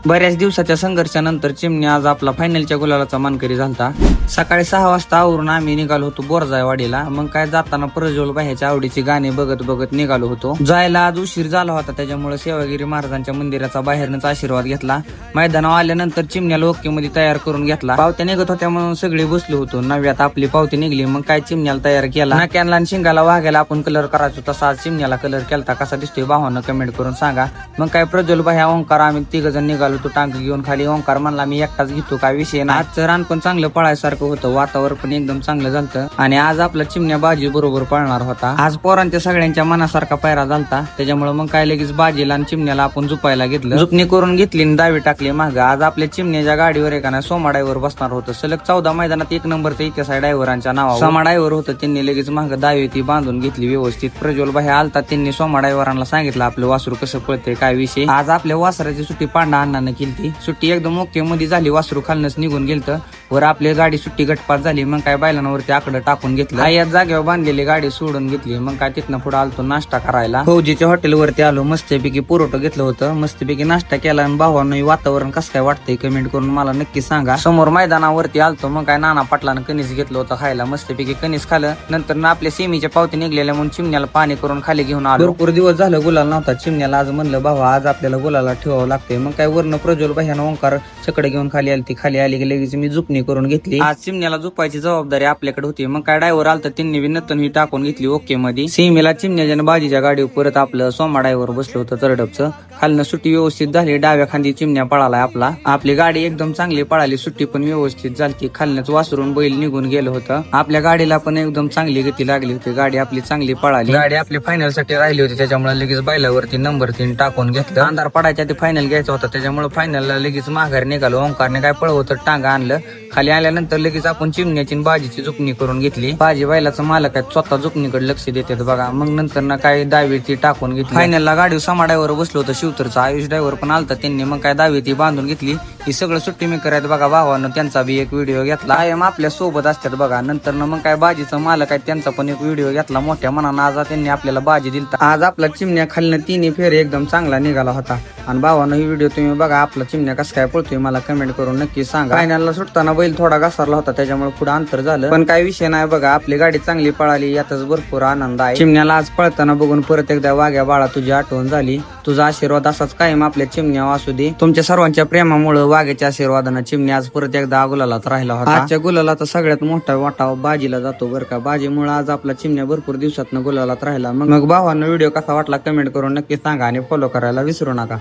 बऱ्याच दिवसाच्या संघर्षानंतर चिमण्या आज आपला फायनलच्या गुलालाचा मानकरी झालता। सकाळी 6 वाजता आवरून आम्ही निघालो होतो बोरजायवाडीला। मग काय जाताना प्रज्वल भाईच्या आवडीची गाणी बघत बघत निघालो होतो। जायला आज उशीर झाला होता, त्याच्यामुळे सेवागिरी महाराजांच्या मंदिराचा बाहेरनच आशीर्वाद घेतला। मैदानावर आल्यानंतर चिमण्याला ओके मध्ये तयार करून घेतला। पावत्या निघत होत्या म्हणून सगळे बसलो होतो। नव्यात आपली पावती निघली, मग काय चिमण्याला तयार केला। नाक्यांना आणि शिंगाला वाघायला आपण कलर करायचो, तसा आज चिमण्याला कलर केलता। कसा दिसतोय भावानं कमेंट करून सांगा। मग काय प्रज्वल भाई, ओंकार, आम्ही 3 जण निघालो होतो टांग घेऊन खाली। ओंकार म्हणला मी एकटाच घेतो, काय विषय नाही। आजचं रान पण चांगलं पळायसारखं होतं, वातावरण पण एकदम चांगलं झालं आणि आज आपला चिमण्या बाजी बरोबर पळणार होता। आज पोरांच्या सगळ्यांच्या मनासारखा पायरा झालता, त्याच्यामुळे मग काय लगेच बाजीला आणि चिमण्याला आपण झुपायला घेतलं। झुपणी करून घेतली आणि दावी टाकली माग। आज आपल्या चिमण्याच्या गाडीवर एका ना सोमा ड्रायव्हर बसणार होतं। सलग 14 मैदानात 1 नंबरचा इतिहास आहे ड्रायव्हरांच्या नावावर। सोमा ड्रायव्हर होतं, त्यांनी लगेच माग दावी ती बांधून घेतली व्यवस्थित। प्रज्वल भाई आलता, त्यांनी सोमा ड्रायव्हरांना सांगितलं आपलं वासरू कसं पळतंय काय विषय। आज आपल्या वासराची सुट्टी पांडा अण्णानं केली। सुट्टी एकदम ओके मध्ये झाली, वासरू खालनच निघून गेलतं। वर आपली गाडी सुट्टी गटपात झाली। मग काय बैलांवरती आकडं टाकून घेतलं। याच जागेवर बांधलेली गाडी सोडून घेतली। मग काय तिथनं पुढे आलतो नाश्ता करायला। फौजीच्या हॉटेलवरती आलो, मस्तपैकी पुरवठा घेतलं होतं, मस्तपैकी नाश्ता केला। आणि भावानं वातावरण कसं काय वाटतंय कमेंट करून मला नक्की सांगा। समोर मैदानावरती आलतो, मग काय नाना पाटलानं कणीस घेतलं होतं खायला। मस्तपैकी कणीस खाल्लं, नंतर ना आपल्या सेमीच्या पावती निघलेल्या म्हणून चिमण्याला पाणी करून खाली घेऊन आलो। भरपूर दिवस झालं गुलाल नव्हता चिमण्याला। आज म्हणलं भावा आज आपल्याला गुलाला ठेवावं लागतंय। मग काय वरनं प्रज्वल भाईनं ओंकार सकडे घेऊन खाली आली। ती खाली आली की लगेच मी झुपणी करून घेतली। आज चिमण्याला झुपायची जबाबदारी आपल्याकडे होती। मग काय ड्रायव्हर आलता, त्यांनी नतन ही टाकून घेतली ओके मध्ये। सीमेला चिमण्याच्या बाजीच्या गाडीवर परत आपलं सोमा ड्रायव्हर बसलो होतं तरडपचं। खालनं सुट्टी व्यवस्थित झाली, डाव्या खांदी चिमण्या पळालाय आपला। आपली गाडी एकदम चांगली पळाली, सुट्टी पण व्यवस्थित झाली। खालनच वासरून बैल निघून गेलं होतं। आपल्या गाडीला पण एकदम चांगली गती लागली होती, गाडी आपली चांगली पळाली। गाडी आपली फायनल साठी राहिली होती, त्याच्यामुळे लगेच बैलावरती नंबर 3 टाकून घेतलं। अंधार पडायच्या ते फायनल घ्यायचा होता, त्याच्यामुळे फायनलला लगेच माघार निघालो। ओंकारने काय पळवतं टांगा आणलं। खाली आल्यानंतर लगेच आपण चिमण्याची बाजीची झुकणी करून घेतली। बाजी बैलाचं मालक आहे, स्वतः झुकणीकडे लक्ष देतात बघा। मग नंतर ना काय दावी ती टाकून घेतली। फायनलला गाडी सोमा ड्रायव्हर बसलो होतं शिवतरचा, आयुष ड्रायव्हर पण आलता, त्यांनी मग काय दावी ती बांधून घेतली। ही सगळं सुट्टी मी करायचं बघा। भावानं त्यांचा बी एक व्हिडिओ घेतला, कायम आपल्या सोबत असतात बघा। नंतर ना मग काय बाजीचं मालक आहे, त्यांचा पण एक व्हिडिओ घेतला मोठ्या मनानं। आज त्यांनी आपल्याला बाजी दिली। आज आपला चिमण्या खालनं 3 फेरे एकदम चांगला निघाला होता। आणि भावानं ही व्हिडिओ तुम्ही बघा, आपला चिमण्या कसं काय पळतोय मला कमेंट करून नक्की सांगा। फायनलला सुटताना बैल थोडा घसरला होता, त्याच्यामुळे पुढे अंतर झालं, पण काय विषय नाही बघा। आपली गाडी चांगली पळाली, यातच भरपूर आनंद आहे। चिमण्याला आज पळताना बघून परत एकदा वाघ्या बाळा तुझी आठवण झाली। तुझा आशीर्वाद असाच कायम आपल्या चिमण्या असू दे। तुमच्या सर्वांच्या प्रेमामुळे वाघ्याच्या आशीर्वादानं चिमण्या आज परत एकदा गुलालात राहिला होता। आजच्या गुलालात सगळ्यात मोठा वाटा बाजीला जातो बरं का। बाजीमुळे आज आपला चिमण्या भरपूर दिवसातनं गुलालात राहिला। मग भावांना व्हिडिओ कसा वाटला कमेंट करून नक्की सांगा आणि फॉलो करायला विसरू नका।